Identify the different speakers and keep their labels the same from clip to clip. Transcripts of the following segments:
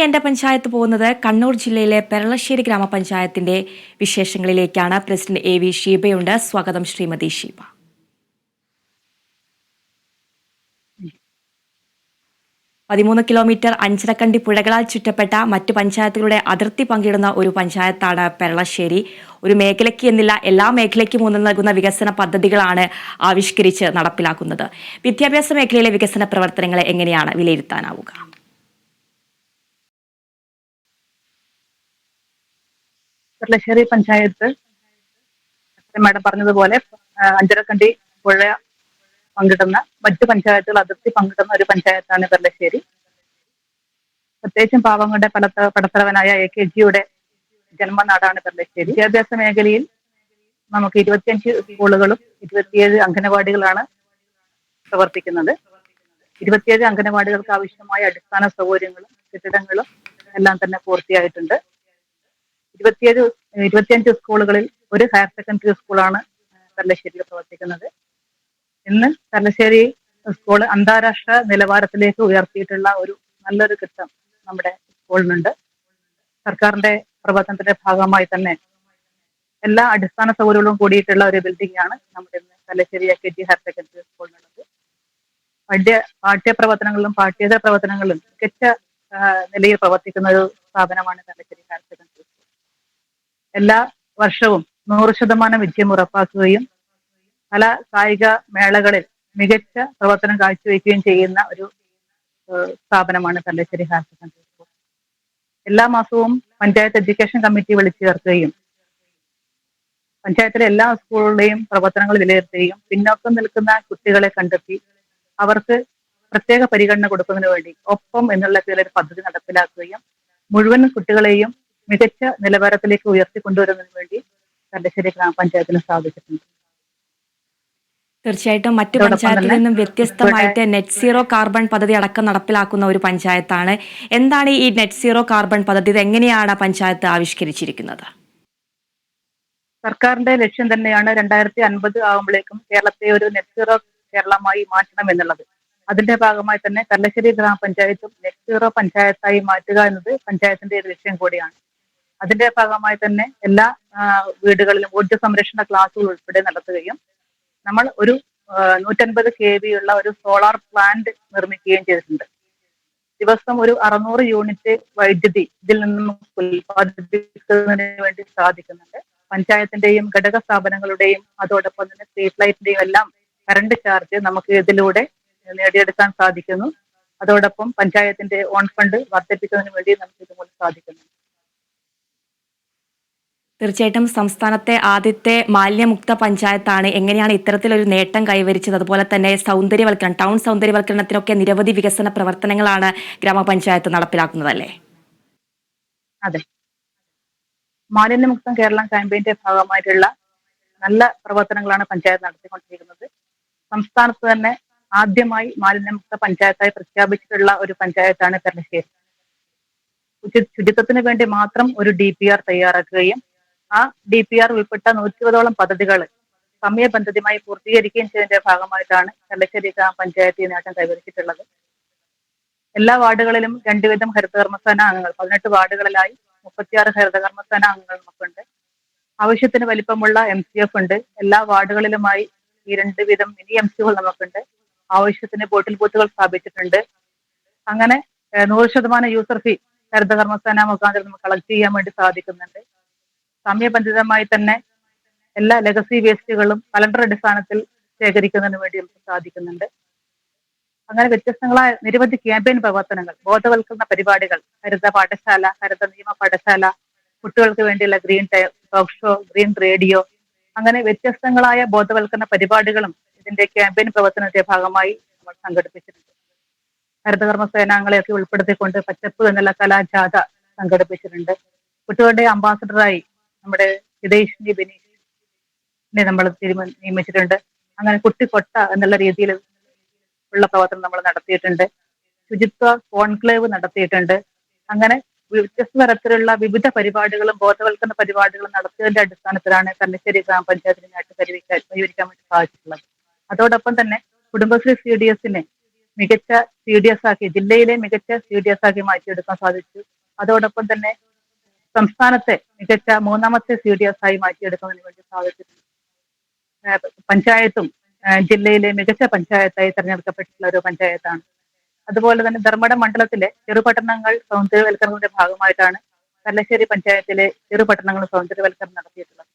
Speaker 1: എന്റെ പഞ്ചായത്ത് പോകുന്നത് കണ്ണൂർ ജില്ലയിലെ പെരളശ്ശേരി ഗ്രാമപഞ്ചായത്തിന്റെ വിശേഷങ്ങളിലേക്കാണ്. പ്രസിഡന്റ് എ വി ഷീബയുണ്ട്. സ്വാഗതം ശ്രീമതി ഷീബ. 13 കിലോമീറ്റർ അഞ്ചരക്കണ്ടി പുഴകളാൽ ചുറ്റപ്പെട്ട മറ്റു പഞ്ചായത്തുകളുടെ അതിർത്തി പങ്കിടുന്ന ഒരു പഞ്ചായത്താണ് പെരളശ്ശേരി. ഒരു മേഖലയ്ക്ക് എന്നില്ല, എല്ലാ മേഖലയ്ക്കും ഊന്നൽ നൽകുന്ന വികസന പദ്ധതികളാണ് ആവിഷ്കരിച്ച് നടപ്പിലാക്കുന്നത്. വിദ്യാഭ്യാസ മേഖലയിലെ വികസന പ്രവർത്തനങ്ങളെ എങ്ങനെയാണ് വിലയിരുത്താനാവുക?
Speaker 2: പെരളശ്ശേരി പഞ്ചായത്ത് മാഡം പറഞ്ഞതുപോലെ അഞ്ചരക്കണ്ടി പുഴ പങ്കിടുന്ന മറ്റു പഞ്ചായത്തുകൾ അതിർത്തി പങ്കിടുന്ന ഒരു പഞ്ചായത്താണ് പെരളശ്ശേരി. പ്രത്യേകിച്ചും പാവങ്ങളുടെ പടത്തലവനായ AKGയുടെ ജന്മനാടാണ് പെരളശ്ശേരി. വിദ്യാഭ്യാസ മേഖലയിൽ നമുക്ക് 25 സ്കൂളുകളും 27 അംഗനവാടികളാണ് പ്രവർത്തിക്കുന്നത്. 27 അംഗനവാടികൾക്ക് ആവശ്യമായ അടിസ്ഥാന സൗകര്യങ്ങളും കെട്ടിടങ്ങളും എല്ലാം തന്നെ പൂർത്തിയായിട്ടുണ്ട്. 25 സ്കൂളുകളിൽ ഒരു ഹയർ സെക്കൻഡറി സ്കൂളാണ് പെരളശ്ശേരിയിൽ പ്രവർത്തിക്കുന്നത്. ഇന്ന് പെരളശ്ശേരി സ്കൂൾ അന്താരാഷ്ട്ര നിലവാരത്തിലേക്ക് ഉയർത്തിയിട്ടുള്ള ഒരു നല്ലൊരു ഘട്ടം നമ്മുടെ സ്കൂളിനുണ്ട്. സർക്കാരിന്റെ പ്രവർത്തനത്തിന്റെ ഭാഗമായി തന്നെ എല്ലാ അടിസ്ഥാന സൗകര്യങ്ങളും കൂടിയിട്ടുള്ള ഒരു ബിൽഡിംഗ് ആണ് നമ്മുടെ ഇന്ന് പെരളശ്ശേരി AKG ഹയർ സെക്കൻഡറി സ്കൂളിനുള്ളത്. പാഠ്യപ്രവർത്തനങ്ങളിലും പാഠ്യേതര പ്രവർത്തനങ്ങളിലും മികച്ച നിലയിൽ പ്രവർത്തിക്കുന്ന ഒരു സ്ഥാപനമാണ് പെരളശ്ശേരി ഹയർ സെക്കൻഡറി സ്കൂൾ. എല്ലാ വർഷവും 100% വിജയം ഉറപ്പാക്കുകയും പല കായിക മേളകളിൽ മികച്ച പ്രവർത്തനം കാഴ്ചവെക്കുകയും ചെയ്യുന്ന ഒരു സ്ഥാപനമാണ് പെരളശ്ശേരി ഹയർ സെക്കൻഡറി സ്കൂൾ. എല്ലാ മാസവും പഞ്ചായത്ത് എഡ്യൂക്കേഷൻ കമ്മിറ്റി വിളിച്ചു ചേർക്കുകയും പഞ്ചായത്തിലെ എല്ലാ സ്കൂളുകളുടെയും പ്രവർത്തനങ്ങൾ വിലയിരുത്തുകയും പിന്നോക്കം നിൽക്കുന്ന കുട്ടികളെ കണ്ടെത്തി അവർക്ക് പ്രത്യേക പരിഗണന കൊടുക്കുന്നതിന് വേണ്ടി ഒപ്പം എന്നുള്ള പേരിൽ ഒരു പദ്ധതി നടപ്പിലാക്കുകയും മുഴുവൻ കുട്ടികളെയും മികച്ച നിലവാരത്തിലേക്ക് ഉയർത്തിക്കൊണ്ടുവരുന്നതിന് വേണ്ടി പെരളശ്ശേരി ഗ്രാമപഞ്ചായത്തിന് സാധിച്ചിട്ടുണ്ട്.
Speaker 1: തീർച്ചയായിട്ടും മറ്റു പഞ്ചായത്തിൽ നിന്നും വ്യത്യസ്തമായിട്ട് നെറ്റ് സീറോ കാർബൺ പദ്ധതി അടക്കം നടപ്പിലാക്കുന്ന ഒരു പഞ്ചായത്താണ്. എന്താണ് ഈ നെറ്റ് സീറോ കാർബൺ പദ്ധതി? ഇത് എങ്ങനെയാണ് പഞ്ചായത്ത് ആവിഷ്കരിച്ചിരിക്കുന്നത്?
Speaker 2: സർക്കാരിന്റെ ലക്ഷ്യം തന്നെയാണ് 2050 ആകുമ്പോഴേക്കും കേരളത്തെ ഒരു നെറ്റ് സീറോ കേരളമായി മാറ്റണം എന്നുള്ളത്. അതിന്റെ ഭാഗമായി തന്നെ പെരളശ്ശേരി ഗ്രാമപഞ്ചായത്തും നെറ്റ് സീറോ പഞ്ചായത്തായി മാറ്റുക എന്നത് പഞ്ചായത്തിന്റെ ഒരു ലക്ഷ്യം കൂടിയാണ്. അതിന്റെ ഭാഗമായി തന്നെ എല്ലാ വീടുകളിലും ഊർജ്ജ സംരക്ഷണ ക്ലാസുകൾ ഉൾപ്പെടെ നടത്തുകയും നമ്മൾ ഒരു 150 kV ഉള്ള ഒരു സോളാർ പ്ലാന്റ് നിർമ്മിക്കുകയും ചെയ്തിട്ടുണ്ട്. ദിവസം ഒരു 600 യൂണിറ്റ് വൈദ്യുതി ഇതിൽ നിന്നും ഉൽപ്പാദിപ്പിക്കുന്നതിന് വേണ്ടി സാധിക്കുന്നുണ്ട്. പഞ്ചായത്തിന്റെയും ഘടക സ്ഥാപനങ്ങളുടെയും അതോടൊപ്പം തന്നെ സ്ട്രീറ്റ് ലൈറ്റിന്റെയും എല്ലാം കറണ്ട് ചാർജ് നമുക്ക് ഇതിലൂടെ നേടിയെടുക്കാൻ സാധിക്കുന്നു. അതോടൊപ്പം പഞ്ചായത്തിന്റെ ഓൺ ഫണ്ട് വർദ്ധിപ്പിക്കുന്നതിന് വേണ്ടി നമുക്ക് ഇതുമൂലം സാധിക്കുന്നു.
Speaker 1: തീർച്ചയായിട്ടും സംസ്ഥാനത്തെ ആദ്യത്തെ മാലിന്യമുക്ത പഞ്ചായത്താണ്. എങ്ങനെയാണ് ഇത്തരത്തിലൊരു നേട്ടം കൈവരിച്ചത്? അതുപോലെ തന്നെ സൗന്ദര്യവൽക്കരണം, ടൗൺ സൗന്ദര്യവൽക്കരണത്തിനൊക്കെ നിരവധി വികസന പ്രവർത്തനങ്ങളാണ് ഗ്രാമപഞ്ചായത്ത് നടപ്പിലാക്കുന്നതല്ലേ?
Speaker 2: അതെ, മാലിന്യമുക്തം കേരളം ക്യാമ്പയിന്റെ ഭാഗമായിട്ടുള്ള നല്ല പ്രവർത്തനങ്ങളാണ് പഞ്ചായത്ത് നടത്തിക്കൊണ്ടിരിക്കുന്നത്. സംസ്ഥാനത്ത് തന്നെ ആദ്യമായി മാലിന്യമുക്ത പഞ്ചായത്തായി പ്രഖ്യാപിച്ചിട്ടുള്ള ഒരു പഞ്ചായത്താണ് പെരളശ്ശേരി. ശുചിത്വത്തിന് വേണ്ടി മാത്രം ഒരു DPR തയ്യാറാക്കുകയും ആ DPR ഉൾപ്പെട്ട 120ഓളം പദ്ധതികൾ സമയബന്ധിതമായി പൂർത്തീകരിക്കുകയും ചെയ്തതിന്റെ ഭാഗമായിട്ടാണ് പെരളശ്ശേരി ഗ്രാമപഞ്ചായത്ത് ഈ നേട്ടം കൈവരിച്ചിട്ടുള്ളത്. എല്ലാ വാർഡുകളിലും 2 വീതം ഹരിതകർമ്മസേന അംഗങ്ങൾ, 18 വാർഡുകളിലായി 36 ഹരിതകർമ്മസേന അംഗങ്ങൾ നമുക്കുണ്ട്. ആവശ്യത്തിന് വലിപ്പമുള്ള MCF ഉണ്ട്. എല്ലാ വാർഡുകളിലുമായി ഈ 2 വീതം മിനി MCകൾ നമുക്കുണ്ട്. ആവശ്യത്തിന് ബോട്ടിൽ ബൂത്തുകൾ സ്ഥാപിച്ചിട്ടുണ്ട്. അങ്ങനെ 100% യൂസർ ഫീ ഹരിതകർമ്മസേന മുഖാന്തരം നമുക്ക് കളക്ട് ചെയ്യാൻ വേണ്ടി സാധിക്കുന്നുണ്ട്. സമയബന്ധിതമായി തന്നെ എല്ലാ ലെഗസി വേസ്റ്റുകളും കലണ്ടർ അടിസ്ഥാനത്തിൽ ശേഖരിക്കുന്നതിന് വേണ്ടി നമുക്ക് സാധിക്കുന്നുണ്ട്. അങ്ങനെ വ്യത്യസ്തങ്ങളായ നിരവധി ക്യാമ്പയിൻ പ്രവർത്തനങ്ങൾ, ബോധവൽക്കരണ പരിപാടികൾ, ഹരിത പാഠശാല, ഹരിത നിയമ പാഠശാല, കുട്ടികൾക്ക് വേണ്ടിയുള്ള green talk show, green radio, അങ്ങനെ വ്യത്യസ്തങ്ങളായ ബോധവൽക്കരണ പരിപാടികളും ഇതിന്റെ ക്യാമ്പയിൻ പ്രവർത്തനത്തിന്റെ ഭാഗമായി നമ്മൾ സംഘടിപ്പിച്ചിട്ടുണ്ട്. ഹരിതകർമ്മ സേനാംഗങ്ങളെയൊക്കെ ഉൾപ്പെടുത്തിക്കൊണ്ട് പച്ചപ്പ് എന്നുള്ള കലാജാഥ സംഘടിപ്പിച്ചിട്ടുണ്ട്. കുട്ടികളുടെ അംബാസഡറായി നമ്മുടെ ഹിതേഷിനി ബിനീഷിനെ നമ്മൾ നിയമിച്ചിട്ടുണ്ട്. അങ്ങനെ കുട്ടിക്കൊട്ട എന്നുള്ള രീതിയിൽ ഉള്ള പ്രവർത്തനം നമ്മൾ നടത്തിയിട്ടുണ്ട്. ശുചിത്വ കോൺക്ലേവ് നടത്തിയിട്ടുണ്ട്. അങ്ങനെ വ്യത്യസ്ത തരത്തിലുള്ള വിവിധ പരിപാടികളും ബോധവൽക്കരണ പരിപാടികളും നടത്തിയതിന്റെ അടിസ്ഥാനത്തിലാണ് പെരളശ്ശേരി ഗ്രാമപഞ്ചായത്തിന് നേട്ടം കൈവരിക്കാൻ വേണ്ടി സാധിച്ചിട്ടുള്ളത്. അതോടൊപ്പം തന്നെ കുടുംബശ്രീ CDSനെ മികച്ച CDS ആക്കി, ജില്ലയിലെ മികച്ച CDS ആക്കി മാറ്റിയെടുക്കാൻ സാധിച്ചു. അതോടൊപ്പം തന്നെ സംസ്ഥാനത്തെ മികച്ച മൂന്നാമത്തെ CDS ആയി മാറ്റിയെടുക്കുന്നതിന് വേണ്ടി സാധിച്ചിട്ടുണ്ട്. പഞ്ചായത്തും ജില്ലയിലെ മികച്ച പഞ്ചായത്തായി തെരഞ്ഞെടുക്കപ്പെട്ടിട്ടുള്ള ഒരു പഞ്ചായത്താണ്. അതുപോലെ തന്നെ ധർമ്മടം മണ്ഡലത്തിലെ ചെറുപട്ടണങ്ങൾ സൗന്ദര്യവൽക്കരണത്തിന്റെ ഭാഗമായിട്ടാണ് കല്ലശ്ശേരി പഞ്ചായത്തിലെ ചെറുപട്ടണങ്ങൾ സൗന്ദര്യവൽക്കരണം നടത്തിയിട്ടുള്ളത്.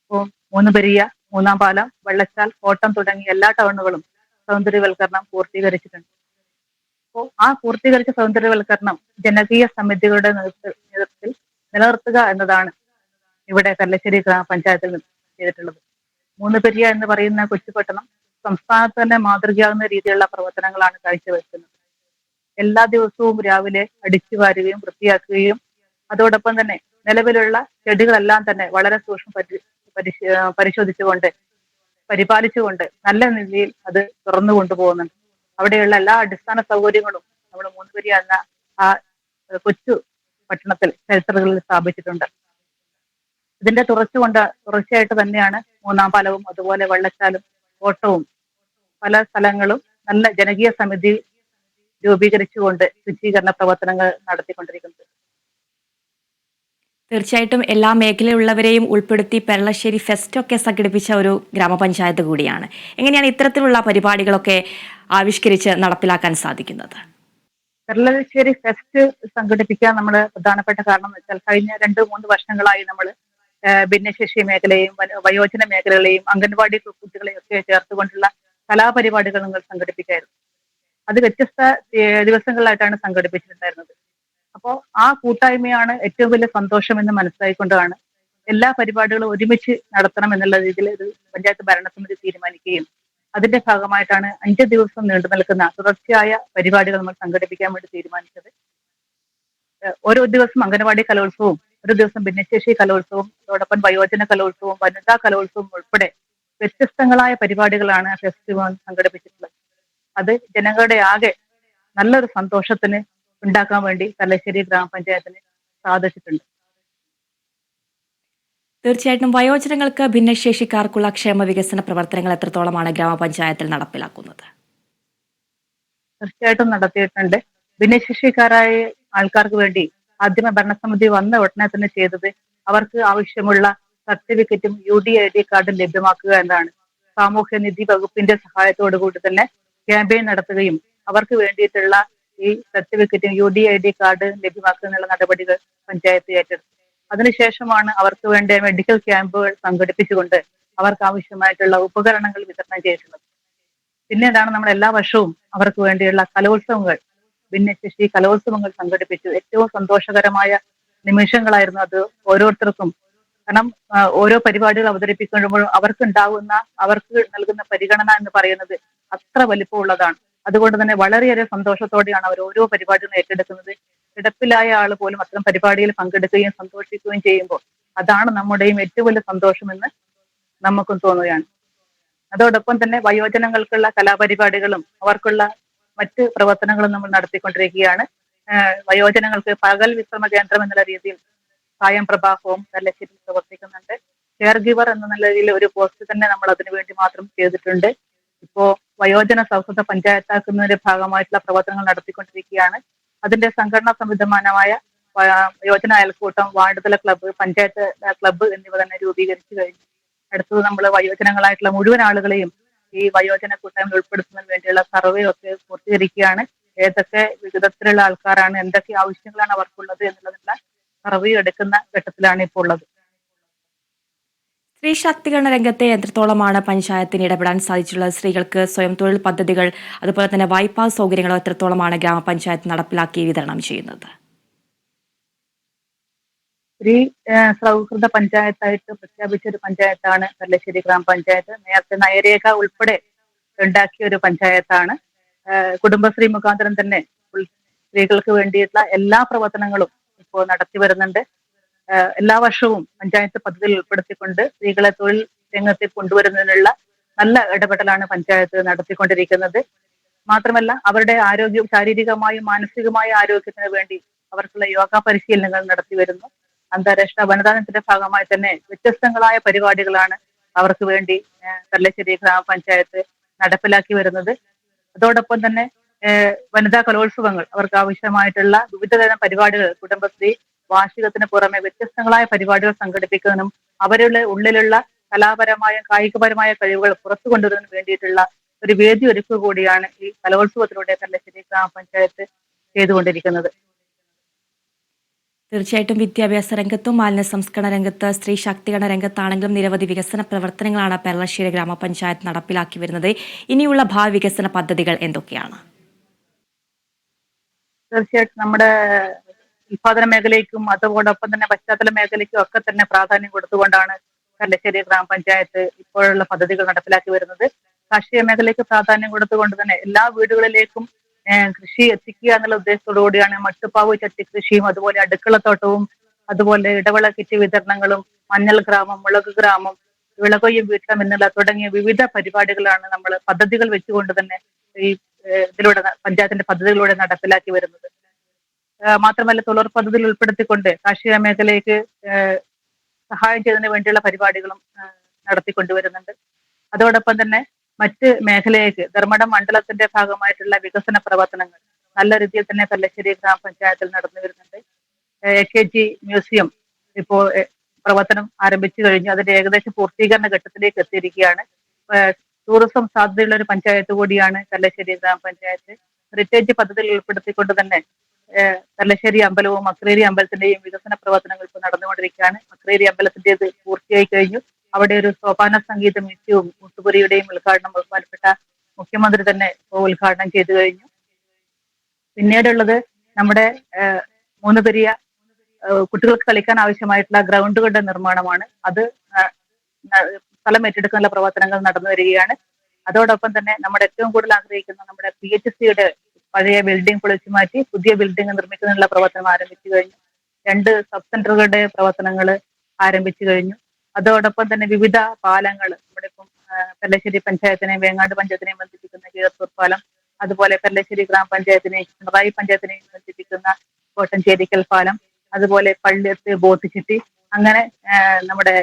Speaker 2: ഇപ്പോൾ മൂന്നുപെരിയ, മൂന്നാം പാലം, വെള്ളച്ചാൽ, കോട്ടം തുടങ്ങിയ എല്ലാ ടൗണുകളും സൗന്ദര്യവൽക്കരണം പൂർത്തീകരിച്ചിട്ടുണ്ട്. അപ്പോൾ ആ പൂർത്തീകരിച്ച സൗന്ദര്യവൽക്കരണം ജനകീയ സമിതികളുടെ നേതൃത്വത്തിൽ നിലനിർത്തുക എന്നതാണ് ഇവിടെ കല്ലശ്ശേരി ഗ്രാമപഞ്ചായത്തിൽ ചെയ്തിട്ടുള്ളത്. മൂന്നുപെരിയ എന്ന് പറയുന്ന കൊച്ചുപട്ടണം സംസ്ഥാനത്ത് തന്നെ മാതൃകയാകുന്ന രീതിയിലുള്ള പ്രവർത്തനങ്ങളാണ് കാഴ്ചവെക്കുന്നത്. എല്ലാ ദിവസവും രാവിലെ അടിച്ചു വാരുകയും വൃത്തിയാക്കുകയും അതോടൊപ്പം തന്നെ നിലവിലുള്ള ചെടികളെല്ലാം തന്നെ വളരെ സൂക്ഷ്മ പരിശോധിച്ചുകൊണ്ട് പരിപാലിച്ചുകൊണ്ട് നല്ല രീതിയിൽ അത് തുറന്നു കൊണ്ടുപോകുന്നുണ്ട്. അവിടെയുള്ള എല്ലാ അടിസ്ഥാന സൗകര്യങ്ങളും നമ്മൾ മൂന്നുപെരിയ എന്ന ആ കൊച്ചു പട്ടണത്തിൽ ഷെൽട്ടറുകളിൽ സ്ഥാപിച്ചിട്ടുണ്ട്. ഇതിന്റെ തുടർച്ചയായിട്ട് തന്നെയാണ് മൂന്നാം പാലവും അതുപോലെ വെള്ളച്ചാലും കോട്ടവും പല സ്ഥലങ്ങളും നല്ല ജനകീയ സമിതി രൂപീകരിച്ചുകൊണ്ട് ശുചീകരണ പ്രവർത്തനങ്ങൾ നടത്തിക്കൊണ്ടിരിക്കുന്നത്.
Speaker 1: തീർച്ചയായിട്ടും എല്ലാ മേഖലയിലുള്ളവരെയും ഉൾപ്പെടുത്തി പെരളശ്ശേരി ഫെസ്റ്റ് ഒക്കെ സംഘടിപ്പിച്ച ഒരു ഗ്രാമപഞ്ചായത്ത് കൂടിയാണ്. എങ്ങനെയാണ് ഇത്തരത്തിലുള്ള പരിപാടികളൊക്കെ ആവിഷ്കരിച്ച് നടപ്പിലാക്കാൻ സാധിക്കുന്നത്?
Speaker 2: പെരളശ്ശേരി ഫെസ്റ്റ് സംഘടിപ്പിക്കാൻ നമ്മൾ പ്രധാനപ്പെട്ട കാരണം എന്ന് വെച്ചാൽ കഴിഞ്ഞ 2-3 വർഷങ്ങളായി നമ്മൾ ഭിന്നശേഷി മേഖലയെയും വയോജന മേഖലകളെയും അംഗൻവാടി കുട്ടികളെയും ഒക്കെ ചേർത്തുകൊണ്ടുള്ള കലാപരിപാടികൾ നിങ്ങൾ സംഘടിപ്പിക്കായിരുന്നു. അത് വ്യത്യസ്ത ദിവസങ്ങളിലായിട്ടാണ് സംഘടിപ്പിച്ചിട്ടുണ്ടായിരുന്നത്. അപ്പോൾ ആ കൂട്ടായ്മയാണ് ഏറ്റവും വലിയ സന്തോഷമെന്ന് മനസ്സിലായിക്കൊണ്ടാണ് എല്ലാ പരിപാടികളും ഒരുമിച്ച് നടത്തണം എന്നുള്ള രീതിയിൽ ഒരു പഞ്ചായത്ത് ഭരണസമിതി തീരുമാനിക്കുകയും അതിന്റെ ഭാഗമായിട്ടാണ് 5 ദിവസം നീണ്ടു നിൽക്കുന്ന തുടർച്ചയായ പരിപാടികൾ നമ്മൾ സംഘടിപ്പിക്കാൻ വേണ്ടി തീരുമാനിച്ചത്. ഓരോ ദിവസം അംഗനവാടി കലോത്സവവും, ഒരു ദിവസം ഭിന്നശേഷി കലോത്സവവും, അതോടൊപ്പം വയോജന കലോത്സവവും, വനിതാ കലോത്സവവും ഉൾപ്പെടെ വ്യത്യസ്തങ്ങളായ പരിപാടികളാണ് ഫെസ്റ്റിവൽ സംഘടിപ്പിച്ചിട്ടുള്ളത്. അത് ജനങ്ങളുടെ ആകെ നല്ലൊരു സന്തോഷത്തിന് ഉണ്ടാക്കാൻ വേണ്ടി കല്ലശ്ശേരി ഗ്രാമപഞ്ചായത്തിന് സാധിച്ചിട്ടുണ്ട്.
Speaker 1: തീർച്ചയായിട്ടും വയോജനങ്ങൾക്ക് ഭിന്നശേഷിക്കാർക്കുള്ള ക്ഷേമ വികസന പ്രവർത്തനങ്ങൾ എത്രത്തോളമാണ് ഗ്രാമപഞ്ചായത്തിൽ നടപ്പിലാക്കുന്നത്?
Speaker 2: തീർച്ചയായിട്ടും നടത്തിയിട്ടുണ്ട്. ഭിന്നശേഷിക്കാരായ ആൾക്കാർക്ക് വേണ്ടി ആദ്യമ ഭരണസമിതി വന്ന ഉടനെ തന്നെ ചെയ്തത് അവർക്ക് ആവശ്യമുള്ള സർട്ടിഫിക്കറ്റും UDID കാർഡും ലഭ്യമാക്കുക എന്നതാണ്. സാമൂഹ്യനിധി വകുപ്പിന്റെ സഹായത്തോടു കൂടി തന്നെ ക്യാമ്പയിൻ നടത്തുകയും അവർക്ക് വേണ്ടിയിട്ടുള്ള ഈ സർട്ടിഫിക്കറ്റും UDID കാർഡ് ലഭ്യമാക്കുക എന്നുള്ള നടപടികൾ പഞ്ചായത്ത് ഏറ്റെടുത്തു. അതിനുശേഷമാണ് അവർക്ക് വേണ്ട മെഡിക്കൽ ക്യാമ്പുകൾ സംഘടിപ്പിച്ചുകൊണ്ട് അവർക്ക് ആവശ്യമായിട്ടുള്ള ഉപകരണങ്ങൾ വിതരണം ചെയ്തിട്ടുള്ളത്. പിന്നീടാണ് നമ്മൾ എല്ലാ വർഷവും അവർക്ക് വേണ്ടിയുള്ള കലോത്സവങ്ങൾ, ഭിന്നശേഷി കലോത്സവങ്ങൾ സംഘടിപ്പിച്ചു. ഏറ്റവും സന്തോഷകരമായ നിമിഷങ്ങളായിരുന്നു അത് ഓരോരുത്തർക്കും. കാരണം ഓരോ പരിപാടികൾ അവതരിപ്പിക്കുമ്പോഴും അവർക്ക് നൽകുന്ന പരിഗണന എന്ന് പറയുന്നത് അത്ര വലിപ്പമുള്ളതാണ്. അതുകൊണ്ട് തന്നെ വളരെയേറെ സന്തോഷത്തോടെയാണ് അവർ ഓരോ പരിപാടികളും ഏറ്റെടുക്കുന്നത്. കിടപ്പിലായ ആൾ പോലും അത്തരം പരിപാടിയിൽ പങ്കെടുക്കുകയും സന്തോഷിക്കുകയും ചെയ്യുമ്പോൾ അതാണ് നമ്മുടെയും ഏറ്റവും വലിയ സന്തോഷമെന്ന് നമുക്കും തോന്നുകയാണ്. അതോടൊപ്പം തന്നെ വയോജനങ്ങൾക്കുള്ള കലാപരിപാടികളും അവർക്കുള്ള മറ്റ് പ്രവർത്തനങ്ങളും നമ്മൾ നടത്തിക്കൊണ്ടിരിക്കുകയാണ്. വയോജനങ്ങൾക്ക് പകൽ വിശ്രമ കേന്ദ്രം എന്നുള്ള രീതിയിൽ സായം പ്രഭാഹവും കല്ലശ്ശേരിയിൽ പ്രവർത്തിക്കുന്നുണ്ട്. കെയർ ഗിവർ എന്ന നിലയിൽ ഒരു പോസ്റ്റ് തന്നെ നമ്മൾ അതിനു വേണ്ടി മാത്രം ചെയ്തിട്ടുണ്ട്. ഇപ്പോ വയോജന സൗഹൃദ പഞ്ചായത്താക്കുന്നതിന്റെ ഭാഗമായിട്ടുള്ള പ്രവർത്തനങ്ങൾ നടത്തിക്കൊണ്ടിരിക്കുകയാണ്. അതിന്റെ സംഘടനാ സംവിധാനമായ വയോജന അയൽക്കൂട്ടം, വാർഡ് തല ക്ലബ്ബ്, പഞ്ചായത്ത് ക്ലബ്ബ് എന്നിവ തന്നെ രൂപീകരിച്ചു കഴിഞ്ഞു. അടുത്തത് നമ്മൾ വയോജനങ്ങളായിട്ടുള്ള മുഴുവൻ ആളുകളെയും ഈ വയോജന കൂട്ടായ്മയിൽ ഉൾപ്പെടുത്തുന്നതിന് വേണ്ടിയുള്ള സർവേ ഒക്കെ പൂർത്തീകരിക്കുകയാണ്. ഏതൊക്കെ വിധത്തിലുള്ള ആൾക്കാരാണ്, എന്തൊക്കെ ആവശ്യങ്ങളാണ് അവർക്കുള്ളത് എന്നുള്ളതിനുള്ള സർവേ എടുക്കുന്ന ഘട്ടത്തിലാണ് ഇപ്പോൾ ഉള്ളത്.
Speaker 1: സ്ത്രീ ശാക്തീകരണ രംഗത്തെ എത്രത്തോളമാണ് പഞ്ചായത്തിന് ഇടപെടാൻ സാധിച്ചിട്ടുള്ളത്? സ്ത്രീകൾക്ക് സ്വയം തൊഴിൽ പദ്ധതികൾ അതുപോലെ തന്നെ വായ്പാ സൗകര്യങ്ങളോ എത്രത്തോളമാണ് ഗ്രാമപഞ്ചായത്ത് നടപ്പിലാക്കി വിതരണം ചെയ്യുന്നത്?
Speaker 2: സ്ത്രീ സൗഹൃദ പഞ്ചായത്തായിട്ട് പ്രഖ്യാപിച്ച ഒരു പഞ്ചായത്താണ് കല്ലശ്ശേരി ഗ്രാമപഞ്ചായത്ത്. നേരത്തെ നയരേഖ ഉൾപ്പെടെ ഉണ്ടാക്കിയ ഒരു പഞ്ചായത്താണ്. കുടുംബശ്രീ മുഖാന്തരം തന്നെ സ്ത്രീകൾക്ക് വേണ്ടിയിട്ടുള്ള എല്ലാ പ്രവർത്തനങ്ങളും ഇപ്പോൾ നടത്തി വരുന്നുണ്ട്. എല്ലാ വർഷവും പഞ്ചായത്ത് പദ്ധതിയിൽ ഉൾപ്പെടുത്തിക്കൊണ്ട് സ്ത്രീകളെ തൊഴിൽ രംഗത്തിൽ കൊണ്ടുവരുന്നതിനുള്ള നല്ല ഇടപെടലാണ് പഞ്ചായത്ത് നടത്തിക്കൊണ്ടിരിക്കുന്നത്. മാത്രമല്ല അവരുടെ ശാരീരികമായും മാനസികമായ ആരോഗ്യത്തിന് വേണ്ടി അവർക്കുള്ള യോഗ പരിശീലനങ്ങൾ നടത്തി വരുന്നു. അന്താരാഷ്ട്ര വനിതാ ദിനത്തിന്റെ ഭാഗമായി തന്നെ വ്യത്യസ്തങ്ങളായ പരിപാടികളാണ് അവർക്ക് വേണ്ടി കല്ലശ്ശേരി ഗ്രാമപഞ്ചായത്ത് നടപ്പിലാക്കി വരുന്നത്. അതോടൊപ്പം തന്നെ വനിതാ കലോത്സവങ്ങൾ, അവർക്ക് ആവശ്യമായിട്ടുള്ള വിവിധതരം പരിപാടികൾ, കുടുംബശ്രീ വാർഷികത്തിന് പുറമെ വ്യത്യസ്തങ്ങളായ പരിപാടികൾ സംഘടിപ്പിക്കുന്നതിനും അവരുടെ ഉള്ളിലുള്ള കലാപരമായ കായികപരമായ കഴിവുകൾ പുറത്തു കൊണ്ടുവരുന്നതിന് വേണ്ടിയിട്ടുള്ള ഒരു വേദി ഒരുക്കുക കൂടിയാണ് ഈ കലോത്സവത്തിലൂടെ കല്ലശ്ശേരി ഗ്രാമപഞ്ചായത്ത് ചെയ്തുകൊണ്ടിരിക്കുന്നത്.
Speaker 1: തീർച്ചയായിട്ടും വിദ്യാഭ്യാസ രംഗത്തും മാലിന്യ സംസ്കരണ രംഗത്ത്, സ്ത്രീ ശാക്തീകരണ രംഗത്താണെങ്കിലും നിരവധി വികസന പ്രവർത്തനങ്ങളാണ് പെരളശ്ശേരി ഗ്രാമപഞ്ചായത്ത് നടപ്പിലാക്കി വരുന്നത്. ഇനിയുള്ള ഭാവി വികസന പദ്ധതികൾ എന്തൊക്കെയാണ്?
Speaker 2: തീർച്ചയായിട്ടും നമ്മുടെ ഉൽപാദന മേഖലയ്ക്കും അതോടൊപ്പം തന്നെ പശ്ചാത്തല മേഖലയ്ക്കും ഒക്കെ തന്നെ പ്രാധാന്യം കൊടുത്തുകൊണ്ടാണ് കല്ലശ്ശേരി ഗ്രാമപഞ്ചായത്ത് ഇപ്പോഴുള്ള പദ്ധതികൾ നടപ്പിലാക്കി വരുന്നത്. കാർഷിക മേഖലയ്ക്ക് പ്രാധാന്യം കൊടുത്തുകൊണ്ട് തന്നെ എല്ലാ വീടുകളിലേക്കും കൃഷി എത്തിക്കുക എന്നുള്ള ഉദ്ദേശത്തോടു കൂടിയാണ് മട്ടുപ്പാവ് ചട്ടി കൃഷിയും അതുപോലെ അടുക്കളത്തോട്ടവും അതുപോലെ ഇടവിള കിറ്റ് വിതരണങ്ങളും മഞ്ഞൾ ഗ്രാമം, മുളക് ഗ്രാമം, വിളകൊയ്യും വീട്ടം എന്നുള്ള തുടങ്ങിയ വിവിധ പരിപാടികളാണ് നമ്മൾ പദ്ധതികൾ വെച്ചുകൊണ്ട് തന്നെ ഈ ഇതിലൂടെ പഞ്ചായത്തിന്റെ പദ്ധതികളിലൂടെ നടപ്പിലാക്കി വരുന്നത്. മാത്രമല്ല തൊഴിലുറ പദ്ധതിയിൽ ഉൾപ്പെടുത്തിക്കൊണ്ട് കാർഷിക മേഖലയ്ക്ക് സഹായം ചെയ്യുന്നതിന് വേണ്ടിയുള്ള പരിപാടികളും നടത്തിക്കൊണ്ടുവരുന്നുണ്ട്. അതോടൊപ്പം തന്നെ മറ്റ് മേഖലയിലേക്ക് ധർമ്മടം മണ്ഡലത്തിന്റെ ഭാഗമായിട്ടുള്ള വികസന പ്രവർത്തനങ്ങൾ നല്ല രീതിയിൽ തന്നെ കല്ലശ്ശേരി ഗ്രാമപഞ്ചായത്തിൽ നടന്നു വരുന്നുണ്ട്. AKG മ്യൂസിയം ഇപ്പോൾ പ്രവർത്തനം ആരംഭിച്ചു കഴിഞ്ഞു. അതിന്റെ ഏകദേശം പൂർത്തീകരണ ഘട്ടത്തിലേക്ക് എത്തിയിരിക്കുകയാണ്. ടൂറിസം സാധ്യതയുള്ള ഒരു പഞ്ചായത്ത് കൂടിയാണ് കല്ലശ്ശേരി ഗ്രാമപഞ്ചായത്ത്. ഹെറിറ്റേജ് പദ്ധതിയിൽ ഉൾപ്പെടുത്തിക്കൊണ്ട് തന്നെ കല്ലശ്ശേരി അമ്പലവും അക്രേരി അമ്പലത്തിന്റെയും വികസന പ്രവർത്തനങ്ങൾ ഇപ്പോൾ നടന്നുകൊണ്ടിരിക്കുകയാണ്. അക്രേരി അമ്പലത്തിന്റേത് പൂർത്തിയായി കഴിഞ്ഞു. അവിടെ ഒരു സോപാന സംഗീത മ്യൂസിയവും മുട്ടുപുരിയുടെയും ഉദ്ഘാടനം ബഹുമാനപ്പെട്ട മുഖ്യമന്ത്രി തന്നെ ഇപ്പോൾ ഉദ്ഘാടനം ചെയ്തു കഴിഞ്ഞു. പിന്നീടുള്ളത് നമ്മുടെ മൂന്നുപെരിയ കുട്ടികൾക്ക് കളിക്കാൻ ആവശ്യമായിട്ടുള്ള ഗ്രൗണ്ടുകളുടെ നിർമ്മാണമാണ്. അത് സ്ഥലം ഏറ്റെടുക്കാനുള്ള പ്രവർത്തനങ്ങൾ നടന്നു വരികയാണ്. അതോടൊപ്പം തന്നെ നമ്മുടെ ഏറ്റവും കൂടുതൽ ആഗ്രഹിക്കുന്ന നമ്മുടെ PHCയുടെ പഴയ ബിൽഡിംഗ് പൊളിച്ചു മാറ്റി പുതിയ ബിൽഡിംഗ് നിർമ്മിക്കുന്നതിനുള്ള പ്രവർത്തനം ആരംഭിച്ചു കഴിഞ്ഞു. 2 സബ് സെന്ററുകളുടെ പ്രവർത്തനങ്ങൾ ആരംഭിച്ചു കഴിഞ്ഞു. അതോടൊപ്പം തന്നെ വിവിധ പാലങ്ങൾ, നമ്മുടെ ഇപ്പം കല്ലശ്ശേരി പഞ്ചായത്തിനെയും വേങ്ങാട് പഞ്ചായത്തിനെയും ബന്ധിപ്പിക്കുന്ന കീഴത്തൂർ പാലം, അതുപോലെ കല്ലശ്ശേരി ഗ്രാമപഞ്ചായത്തിനെയും പിണറായി പഞ്ചായത്തിനെയും ബന്ധിപ്പിക്കുന്ന കോട്ടഞ്ചേരിക്കൽ പാലം, അതുപോലെ പള്ളിയത്ത് ബോട്ട് ചിട്ടി, അങ്ങനെ നമ്മുടെ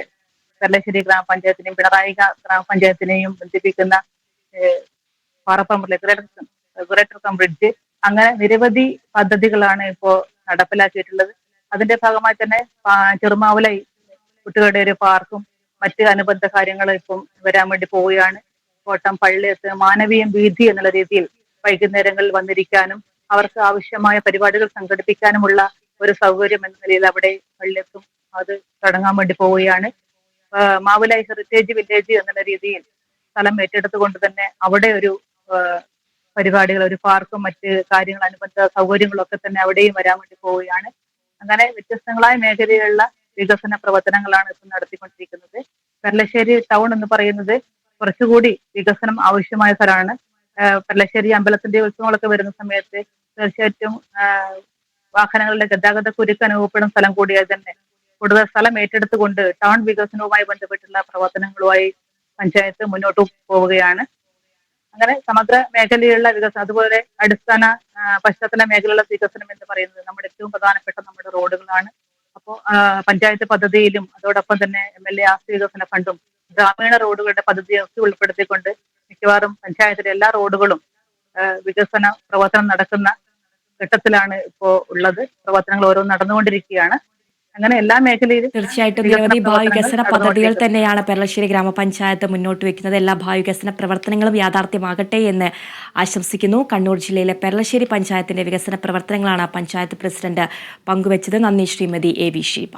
Speaker 2: കല്ലശ്ശേരി ഗ്രാമപഞ്ചായത്തിനെയും പിണറായി ഗ്രാമപഞ്ചായത്തിനെയും ബന്ധിപ്പിക്കുന്ന പാറപ്പുറം റെഗുലേറ്റർ കം ബ്രിഡ്ജ്, അങ്ങനെ നിരവധി പദ്ധതികളാണ് ഇപ്പോൾ നടപ്പിലാക്കിയിട്ടുള്ളത്. അതിന്റെ ഭാഗമായി തന്നെ ചെറുമാവുല കുട്ടികളുടെ ഒരു പാർക്കും മറ്റ് അനുബന്ധ കാര്യങ്ങൾ ഇപ്പം വരാൻ വേണ്ടി പോവുകയാണ്. കോട്ടം പള്ളിയത്ത് മാനവീയം വീഥി എന്നുള്ള രീതിയിൽ വൈകുന്നേരങ്ങളിൽ വന്നിരിക്കാനും അവർക്ക് ആവശ്യമായ പരിപാടികൾ സംഘടിപ്പിക്കാനുമുള്ള ഒരു സൗകര്യം എന്ന നിലയിൽ അവിടെ പള്ളിയത്തും അത് തുടങ്ങാൻ വേണ്ടി പോവുകയാണ്. മാവുലായി ഹെറിറ്റേജ് വില്ലേജ് എന്നുള്ള രീതിയിൽ സ്ഥലം ഏറ്റെടുത്തുകൊണ്ട് തന്നെ അവിടെ ഒരു പരിപാടികൾ, ഒരു പാർക്കും മറ്റ് കാര്യങ്ങൾ അനുബന്ധ സൗകര്യങ്ങളൊക്കെ തന്നെ അവിടെയും വരാൻ വേണ്ടി പോവുകയാണ്. അങ്ങനെ വ്യത്യസ്തങ്ങളായ മേഖലയിലുള്ള വികസന പ്രവർത്തനങ്ങളാണ് ഇപ്പം നടത്തിക്കൊണ്ടിരിക്കുന്നത്. പെരളശ്ശേരി ടൗൺ എന്ന് പറയുന്നത് കുറച്ചുകൂടി വികസനം ആവശ്യമായ സ്ഥലമാണ്. പെരളശ്ശേരി അമ്പലത്തിന്റെ ഉത്സവങ്ങളൊക്കെ വരുന്ന സമയത്ത് തീർച്ചയായിട്ടും വാഹനങ്ങളുടെ ഗതാഗത കുരുക്ക് അനുഭവപ്പെടുന്ന സ്ഥലം കൂടിയാൽ തന്നെ കൂടുതൽ സ്ഥലം ഏറ്റെടുത്തുകൊണ്ട് ടൗൺ വികസനവുമായി ബന്ധപ്പെട്ടുള്ള പ്രവർത്തനങ്ങളുമായി പഞ്ചായത്ത് മുന്നോട്ട് പോവുകയാണ്. അങ്ങനെ സമഗ്ര മേഖലയിലുള്ള വികസനം, അതുപോലെ അടിസ്ഥാന പശ്ചാത്തല മേഖലയിലുള്ള വികസനം എന്ന് പറയുന്നത് നമ്മുടെ ഏറ്റവും പ്രധാനപ്പെട്ട നമ്മുടെ റോഡുകളാണ്. അപ്പോൾ പഞ്ചായത്ത് പദ്ധതിയിലും അതോടൊപ്പം തന്നെ MLA ആസ്തി വികസന ഫണ്ടും ഗ്രാമീണ റോഡുകളുടെ പദ്ധതിയൊക്കെ ഉൾപ്പെടുത്തിക്കൊണ്ട് മിക്കവാറും പഞ്ചായത്തിലെ എല്ലാ റോഡുകളും വികസന പ്രവർത്തനം നടക്കുന്ന ഘട്ടത്തിലാണ് ഇപ്പോൾ ഉള്ളത്. പ്രവർത്തനങ്ങൾ ഓരോന്നും നടന്നുകൊണ്ടിരിക്കുകയാണ്. അങ്ങനെ എല്ലാ മേഖലയിലും
Speaker 1: തീർച്ചയായിട്ടും നിരവധി ഭാവി വികസന പദ്ധതികൾ തന്നെയാണ് പെരളശ്ശേരി ഗ്രാമപഞ്ചായത്ത് മുന്നോട്ട് വെക്കുന്നത്. എല്ലാ ഭാവി വികസന പ്രവർത്തനങ്ങളും യാഥാർത്ഥ്യമാകട്ടെ എന്ന് ആശംസിക്കുന്നു. കണ്ണൂർ ജില്ലയിലെ പെരളശ്ശേരി പഞ്ചായത്തിന്റെ വികസന പ്രവർത്തനങ്ങളാണ് പഞ്ചായത്ത് പ്രസിഡന്റ് പങ്കുവച്ചത്. നന്ദി ശ്രീമതി AV ഷീബ.